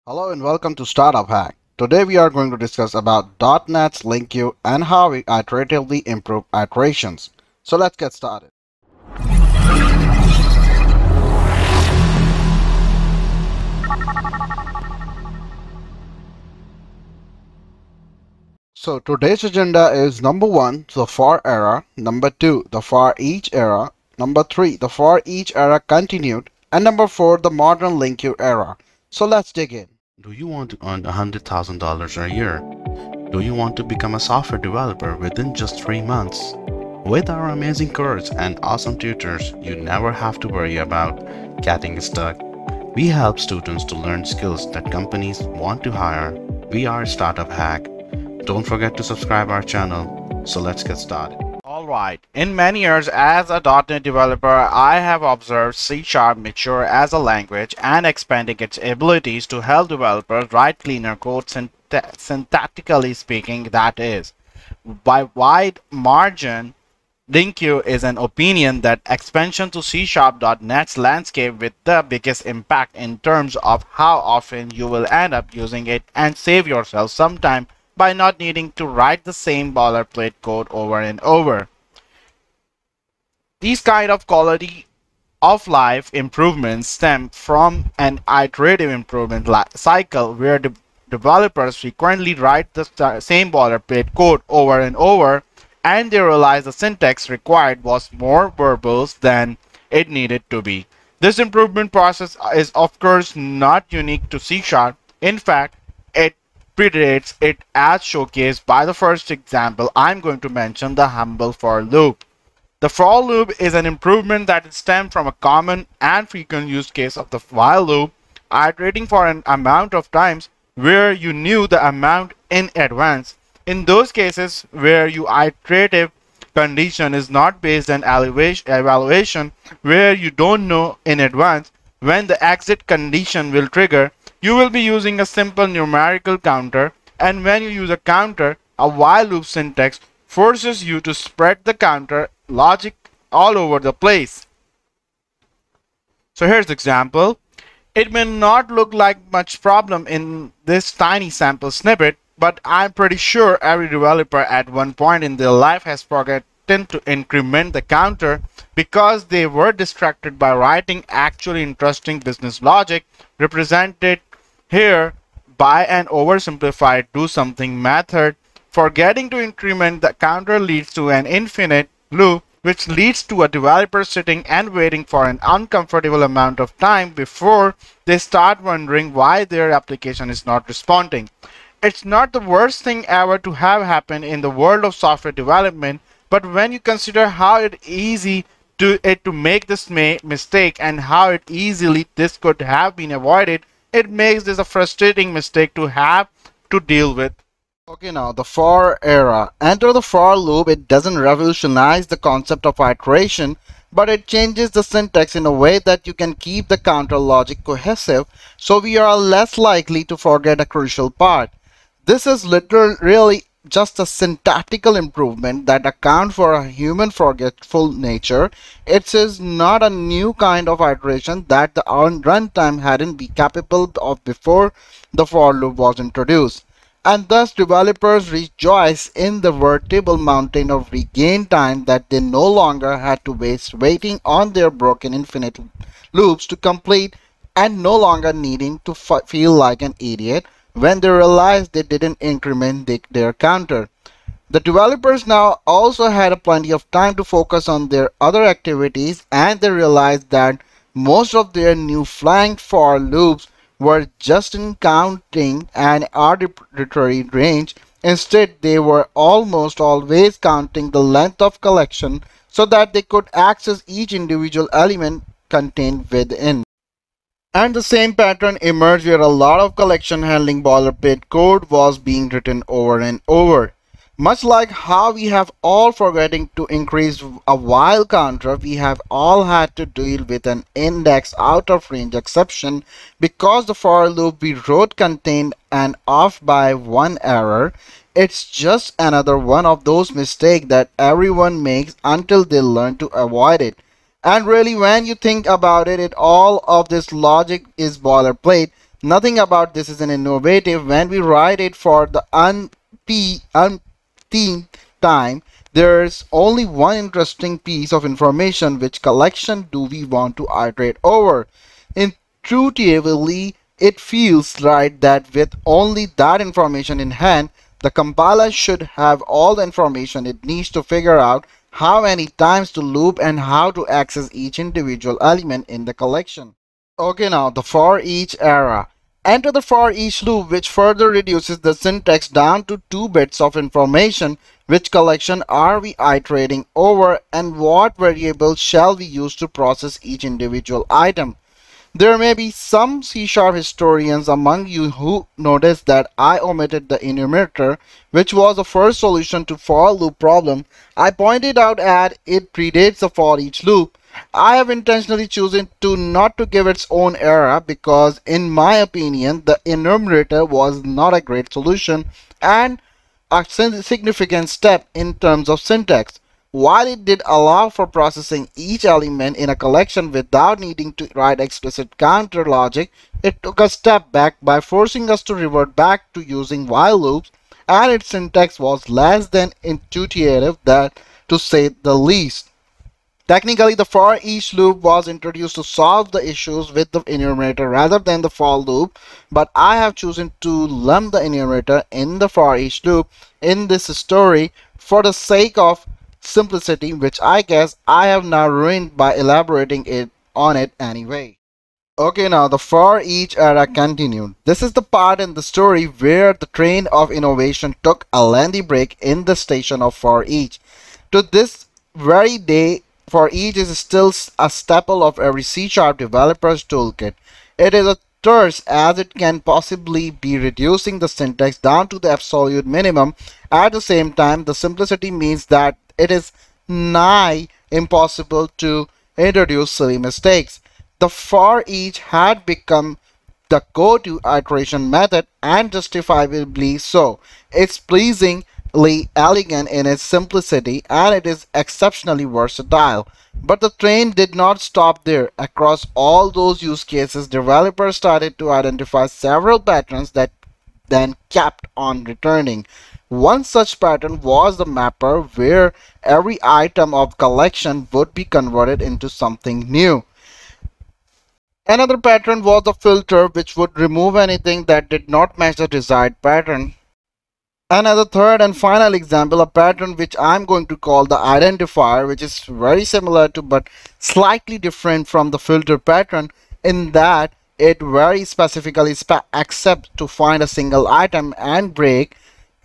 Hello and welcome to Startup Hack. Today we are going to discuss about .NET's LINQ and how we iteratively improve iterations. So let's get started. So today's agenda is number 1, the for era, number 2, the for each era, number 3, the for each era continued, and number 4, the modern LINQ era. So let's dig in. Do you want to earn $100,000 a year? Do you want to become a software developer within just 3 months? With our amazing course and awesome tutors, you never have to worry about getting stuck. We help students to learn skills that companies want to hire. We are Startup Hack. Don't forget to subscribe our channel. So let's get started. Alright, in many years as a .NET developer, I have observed C# mature as a language and expanding its abilities to help developers write cleaner code syntactically speaking, that is. By wide margin, LINQ is an opinion that expansion to C#.NET's landscape with the biggest impact in terms of how often you will end up using it and save yourself some time by not needing to write the same boilerplate code over and over. These kind of quality of life improvements stem from an iterative improvement cycle where developers frequently write the same boilerplate code over and over, and they realize the syntax required was more verbose than it needed to be. This improvement process is of course not unique to C#. In fact, it predates it as showcased by the first example I'm going to mention, the humble for loop. The for loop is an improvement that stems from a common and frequent use case of the while loop, iterating for an amount of times where you knew the amount in advance. In those cases where your iterative condition is not based on evaluation, where you don't know in advance when the exit condition will trigger, you will be using a simple numerical counter, and when you use a counter, a while loop syntax forces you to spread the counter logic all over the place. So here's the example. It may not look like much problem in this tiny sample snippet, but I'm pretty sure every developer at one point in their life has forgotten to increment the counter because they were distracted by writing actually interesting business logic represented here by an oversimplified do something method. Forgetting to increment the counter leads to an infinite loop, which leads to a developer sitting and waiting for an uncomfortable amount of time before they start wondering why their application is not responding. It's not the worst thing ever to have happened in the world of software development, but when you consider how easy to make this mistake and how easily this could have been avoided, it makes this a frustrating mistake to have to deal with. Okay, now the for era. Enter the for loop. It doesn't revolutionize the concept of iteration, but it changes the syntax in a way that you can keep the counter logic cohesive, so we are less likely to forget a crucial part. This is literally just a syntactical improvement that accounts for a human forgetful nature. It is not a new kind of iteration that the runtime hadn't been capable of before the for loop was introduced. And thus developers rejoice in the veritable mountain of regained time that they no longer had to waste waiting on their broken infinite loops to complete, and no longer needing to feel like an idiot when they realized they didn't increment their counter. The developers now also had plenty of time to focus on their other activities, and they realized that most of their new flanked for loops were just in counting an arbitrary range. Instead, they were almost always counting the length of collection so that they could access each individual element contained within. And the same pattern emerged where a lot of collection handling boilerplate code was being written over and over. Much like how we have all forgetting to increase a while counter, we have all had to deal with an index out of range exception because the for loop we wrote contained an off by one error. It's just another one of those mistakes that everyone makes until they learn to avoid it. And really, when you think about it, all of this logic is boilerplate. Nothing about this is an innovative. When we write it for the umpteenth time, there's only one interesting piece of information: which collection do we want to iterate over? Intuitively, it feels right that with only that information in hand, the compiler should have all the information it needs to figure out how many times to loop and how to access each individual element in the collection. Okay, now the for each era. Enter the for each loop, which further reduces the syntax down to 2 bits of information. Which collection are we iterating over, and what variable shall we use to process each individual item? There may be some C# historians among you who notice that I omitted the enumerator, which was the first solution to for loop problem. I pointed out that it predates the for each loop. I have intentionally chosen to not to give its own era because in my opinion the enumerator was not a great solution and a significant step in terms of syntax. While it did allow for processing each element in a collection without needing to write explicit counter logic, it took a step back by forcing us to revert back to using while loops, and its syntax was less than intuitive, that to say the least. Technically, the for each loop was introduced to solve the issues with the enumerator rather than the for loop, but I have chosen to lump the enumerator in the for each loop in this story for the sake of simplicity, which I guess I have now ruined by elaborating on it anyway. Okay, now the for each era continued. This is the part in the story where the train of innovation took a lengthy break in the station of for each. To this very day, for each is still a staple of every C# developer's toolkit. It is a thirst as it can possibly be reducing the syntax down to the absolute minimum. At the same time, the simplicity means that it is nigh impossible to introduce silly mistakes. The for each had become the go-to iteration method, and justifiably so. It's pleasingly elegant in its simplicity, and it is exceptionally versatile. But the train did not stop there. Across all those use cases, developers started to identify several patterns that then kept on returning. One such pattern was the mapper, where every item of collection would be converted into something new. Another pattern was the filter, which would remove anything that did not match the desired pattern. Another third and final example, a pattern which I'm going to call the identifier, which is very similar to but slightly different from the filter pattern in that it very specifically accepts to find a single item and break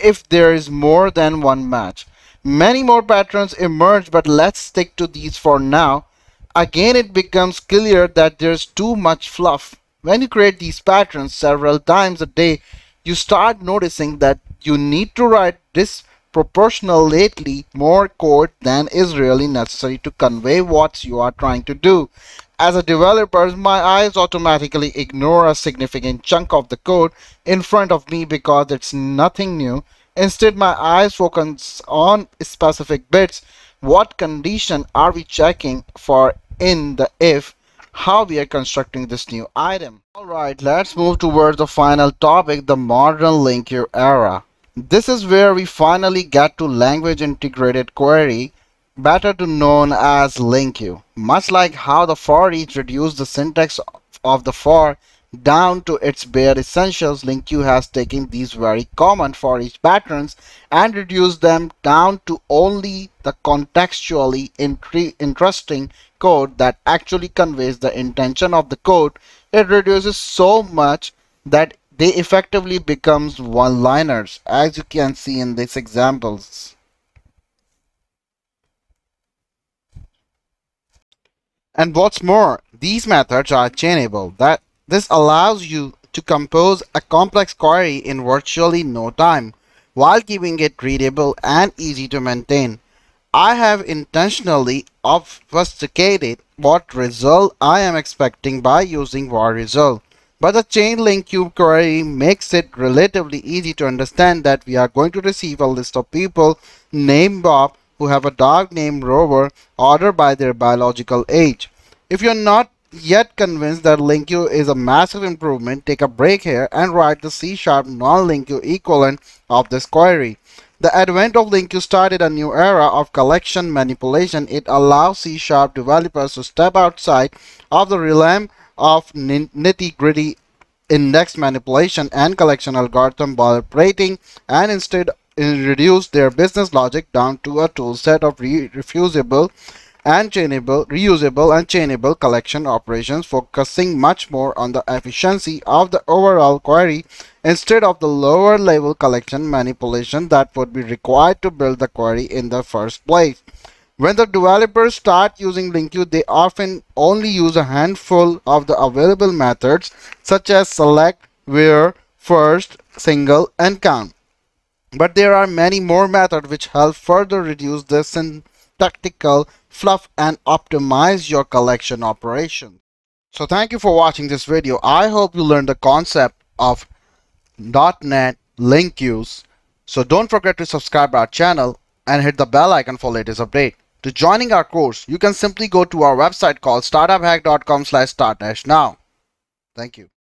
if there is more than one match. Many more patterns emerge, but let's stick to these for now. Again, it becomes clear that there's too much fluff. When you create these patterns several times a day, you start noticing that you need to write disproportionately more code than is really necessary to convey what you are trying to do. As a developer, my eyes automatically ignore a significant chunk of the code in front of me because it's nothing new. Instead, my eyes focus on specific bits. What condition are we checking for in the if? How we are constructing this new item. Alright, let's move towards the final topic, the modern LINQ era. This is where we finally get to language integrated query, better known as LINQ. Much like how the for each reduced the syntax of the for down to its bare essentials, LINQ has taken these very common for each patterns and reduced them down to only the contextually interesting code that actually conveys the intention of the code. It reduces so much that they effectively becomes one-liners, as you can see in these examples. And what's more, these methods are chainable. This allows you to compose a complex query in virtually no time, while keeping it readable and easy to maintain. I have intentionally obfuscated what result I am expecting by using var result. But the chain LINQ query makes it relatively easy to understand that we are going to receive a list of people named Bob who have a dog named Rover, ordered by their biological age. If you're not yet convinced that LINQ is a massive improvement, take a break here and write the C# non-LINQ equivalent of this query. The advent of LINQ started a new era of collection manipulation. It allows C# developers to step outside of the realm of nitty-gritty index manipulation and collection algorithm boilerplating, and instead reduce their business logic down to a tool set of reusable and chainable collection operations, focusing much more on the efficiency of the overall query instead of the lower level collection manipulation that would be required to build the query in the first place. When the developers start using LINQ, they often only use a handful of the available methods such as select, where, first, single, and count. But there are many more methods which help further reduce the syntactical fluff and optimize your collection operations. So thank you for watching this video. I hope you learned the concept of .NET LINQ. So don't forget to subscribe our channel and hit the bell icon for latest update. To joining our course, you can simply go to our website called startuphack.com/startdash now. Thank you.